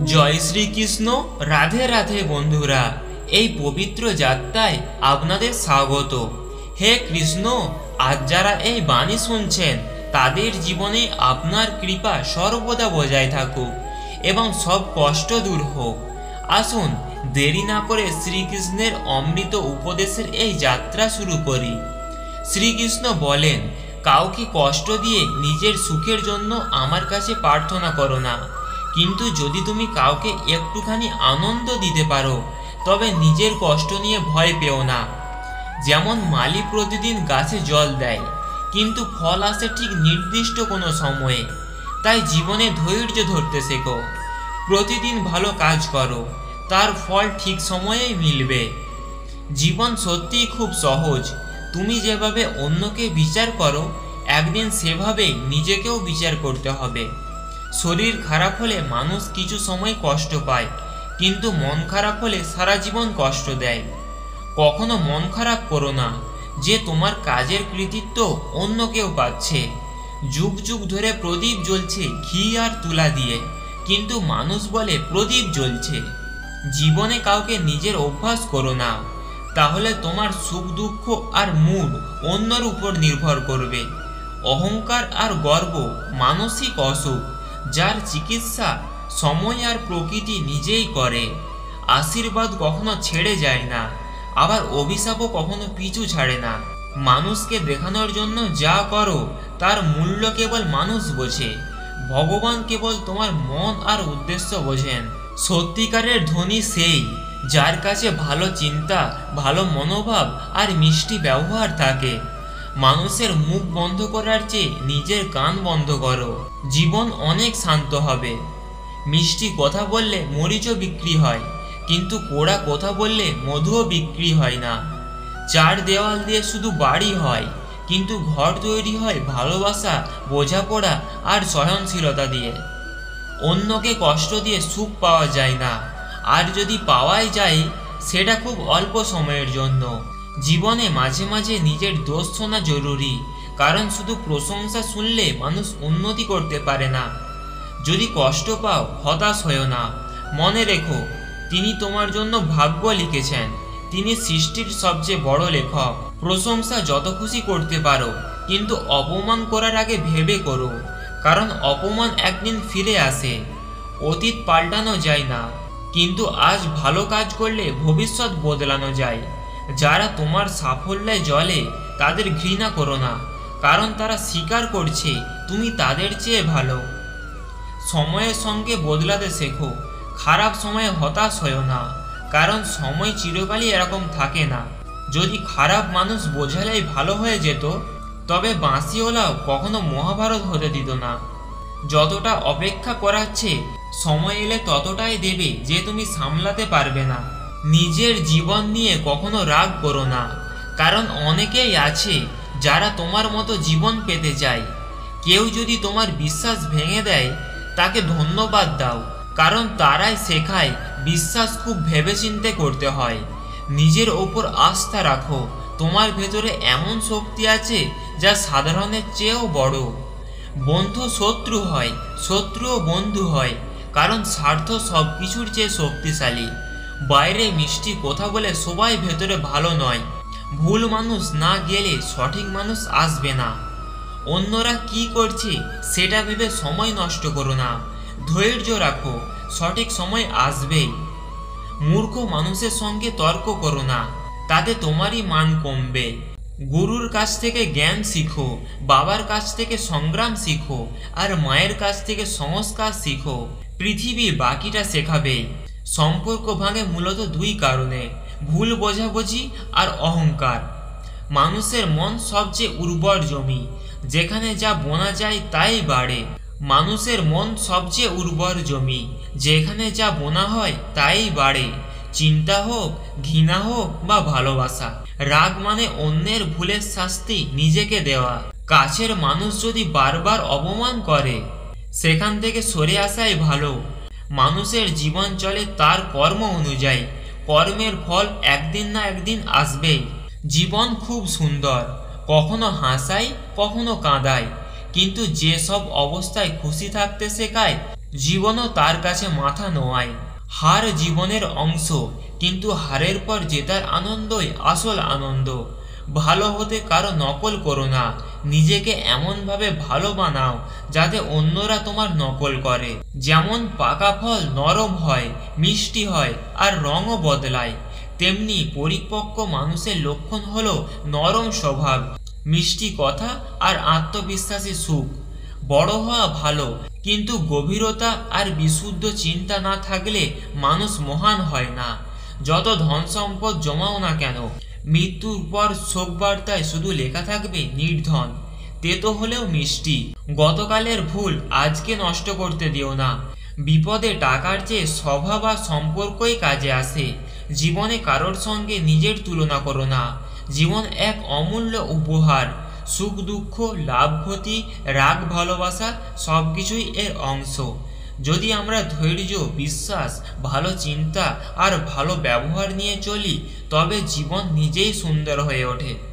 জয় শ্রীকৃষ্ণ। রাধে রাধে বন্ধুরা, এই পবিত্র যাত্রায় আপনাদের স্বাগত। হে কৃষ্ণ, আজ যারা এই বাণী শুনছেন তাদের জীবনে আপনার কৃপা সর্বদা বজায় থাকুক এবং সব কষ্ট দূর হোক। আসুন দেরি না করে শ্রীকৃষ্ণের অমৃত উপদেশের এই যাত্রা শুরু করি। শ্রীকৃষ্ণ বলেন, কাউকে কষ্ট দিয়ে নিজের সুখের জন্য আমার কাছে প্রার্থনা করো না, কিন্তু যদি তুমি কাউকে একটুখানি আনন্দ দিতে পারো তবে নিজের কষ্ট নিয়ে ভয় পেও না। যেমন মালি প্রতিদিন গাছে জল দেয়, কিন্তু ফল আসে ঠিক নির্দিষ্ট কোনো সময়ে। তাই জীবনে ধৈর্য ধরতে শেখো। প্রতিদিন ভালো কাজ করো, তার ফল ঠিক সময়েই মিলবে। জীবন সত্যিই খুব সহজ। তুমি যেভাবে অন্যকে বিচার করো, একদিন সেভাবেই নিজেকেও বিচার করতে হবে। শরীর খারাপ হলে মানুষ কিছু সময় কষ্ট পায়, কিন্তু মন খারাপ হলে সারা জীবন কষ্ট দেয়। কখনো মন খারাপ করো না যে তোমার কাজের কৃতিত্ব অন্য কেউ পাচ্ছে। যুগ যুগ ধরে প্রদীপ জ্বলছে ঘি আর তুলা দিয়ে, কিন্তু মানুষ বলে প্রদীপ জ্বলছে। জীবনে কাউকে নিজের অভ্যাস করো না, তাহলে তোমার সুখ দুঃখ আর মুড অন্যর উপর নির্ভর করবে। অহংকার আর গর্ব মানসিক অসুখ, যার চিকিৎসা সময় আর প্রকৃতি নিজেই করে। আশীর্বাদ কখনো ছেড়ে যায় না, আবার অভিশাপও কখনো পিছু ছাড়ে না। মানুষকে দেখানোর জন্য যা করো তার মূল্য কেবল মানুষ বোঝে। ভগবান কেবল তোমার মন আর উদ্দেশ্য বোঝেন। সত্যিকারের ধনী সেই যার কাছে ভালো চিন্তা, ভালো মনোভাব আর মিষ্টি ব্যবহার থাকে। মানুষের মুখ বন্ধ করার চেয়ে নিজের কান বন্ধ করো। জীবন অনেক শান্ত হবে। মিষ্টি কথা বললে মরিচও বিক্রি হয়, কিন্তু কোড়া কথা বললে মধুও বিক্রি হয় না। চার দেওয়াল দিয়ে শুধু বাড়ি হয়, কিন্তু ঘর তৈরি হয় ভালোবাসা, বোঝাপড়া আর সহনশীলতা দিয়ে। অন্যকে কষ্ট দিয়ে সুখ পাওয়া যায় না, আর যদি পাওয়াই যায় সেটা খুব অল্প সময়ের জন্য। জীবনে মাঝে মাঝে নিজের দোষ শোনা জরুরি, কারণ শুধু প্রশংসা শুনলে মানুষ উন্নতি করতে পারে না। যদি কষ্ট পাও, হতাশ হয়েও না। মনে রেখো, তিনি তোমার জন্য ভাগ্য লিখেছেন। তিনি সৃষ্টির সবচেয়ে বড় লেখক। প্রশংসা যত খুশি করতে পারো, কিন্তু অপমান করার আগে ভেবে করো, কারণ অপমান একদিন ফিরে আসে। অতীত পাল্টানো যায় না, কিন্তু আজ ভালো কাজ করলে ভবিষ্যৎ বদলানো যায়। যারা তোমার সাফল্যে জ্বলে তাদের ঘৃণা করো না, কারণ তারা স্বীকার করছে তুমি তাদের চেয়ে ভালো। সময়ের সঙ্গে বদলাতে শেখো। খারাপ সময়ে হতাশ হয়েও না, কারণ সময় চিরকালই এরকম থাকে না। যদি খারাপ মানুষ বোঝালেই ভালো হয়ে যেত, তবে বাঁশিওয়ালাও কখনো মহাভারত হতে দিত না। যতটা অপেক্ষা করাচ্ছে, সময় এলে ততটাই দেবে যে তুমি সামলাতে পারবে না। নিজের জীবন নিয়ে কখনো রাগ করো না, কারণ অনেকেই আছে যারা তোমার মতো জীবন পেতে চায়। কেউ যদি তোমার বিশ্বাস ভেঙে দেয়, তাকে ধন্যবাদ দাও, কারণ তারাই শেখায় বিশ্বাস খুব ভেবেচিন্তে করতে হয়। নিজের ওপর আস্থা রাখো। তোমার ভেতরে এমন শক্তি আছে যা সাধারণের চেয়েও বড়। বন্ধু শত্রু হয়, শত্রুও বন্ধু হয়, কারণ স্বার্থ সব কিছুর চেয়ে শক্তিশালী। বাইরে মিষ্টি কথা বলে সবাই ভেতরে ভালো নয়। ভুল মানুষ না গেলে সঠিক মানুষ আসবে না। অন্যরা কি করছে সেটা ভেবে সময় নষ্ট করো না। ধৈর্য রাখো, সঠিক সময় আসবেই। মূর্খ মানুষের সঙ্গে তর্ক করো না, তাতে তোমারই মান কমবে। গুরুর কাছ থেকে জ্ঞান শিখো, বাবার কাছ থেকে সংগ্রাম শিখো, আর মায়ের কাছ থেকে সংস্কার শিখো। পৃথিবী বাকিটা শেখাবে। সম্পর্ক ভাঙে মূলত দুই কারণে: ভুল বোঝাবুঝি আর অহংকার। মানুষের মন সবচেয়ে উর্বর জমি, যেখানে যা বোনা যায় তাই বাড়ে। মানুষের মন সবচেয়ে উর্বর জমি, যেখানে যা বোনা হয় তাই বাড়ে। চিন্তা হোক, ঘৃণা হোক বা ভালোবাসা। রাগ মানে অন্যের ভুলের শাস্তি নিজেকে দেওয়া। কাছের মানুষ যদি বারবার অপমান করে, সেখান থেকে সরে আসাই ভালো। মানুষের জীবন চলে তার কর্ম অনুযায়ী। কর্মের ফল একদিন না একদিন আসবেই। জীবন খুব সুন্দর, কখনো হাসায়, কখনো কাঁদায়, কিন্তু যে সব অবস্থায় খুশি থাকতে শেখায় জীবনও তার কাছে মাথা নোয়ায়। হার জীবনের অংশ, কিন্তু হারের পর জেতার আনন্দই আসল আনন্দ। ভালো হতে কারো নকল করো না, নিজেকে এমনভাবে ভালো বানাও যাতে অন্যরা তোমার নকল করে। যেমন পাকা ফল নরম হয়, মিষ্টি হয় আর রঙও বদলায়, তেমনি পরিপক্ক মানুষের লক্ষণ হলো নরম স্বভাব, মিষ্টি কথা আর আত্মবিশ্বাসী সুখ। বড় হওয়া ভালো, কিন্তু গভীরতা আর বিশুদ্ধ চিন্তা না থাকলে মানুষ মহান হয় না। যত ধন সম্পদ জমাও না কেন, মৃত্যুর পর শোক বার্তায় শুধু লেখা থাকবে নির্ধন, তেতো হলেও মিষ্টি। গতকালের ভুল আজকে নষ্ট করতে দিও না। বিপদে টাকার চেয়ে স্বভাব আর সম্পর্কই কাজে আসে। জীবনে কারোর সঙ্গে নিজের তুলনা করো না। জীবন এক অমূল্য উপহার। সুখ দুঃখ, লাভ ক্ষতি, রাগ ভালোবাসা সবকিছুই এর অংশ। যদি আমরা ধৈর্য, বিশ্বাস, ভালো চিন্তা আর ভালো ব্যবহার নিয়ে চলি, তবে জীবন নিজেই সুন্দর হয়ে ওঠে।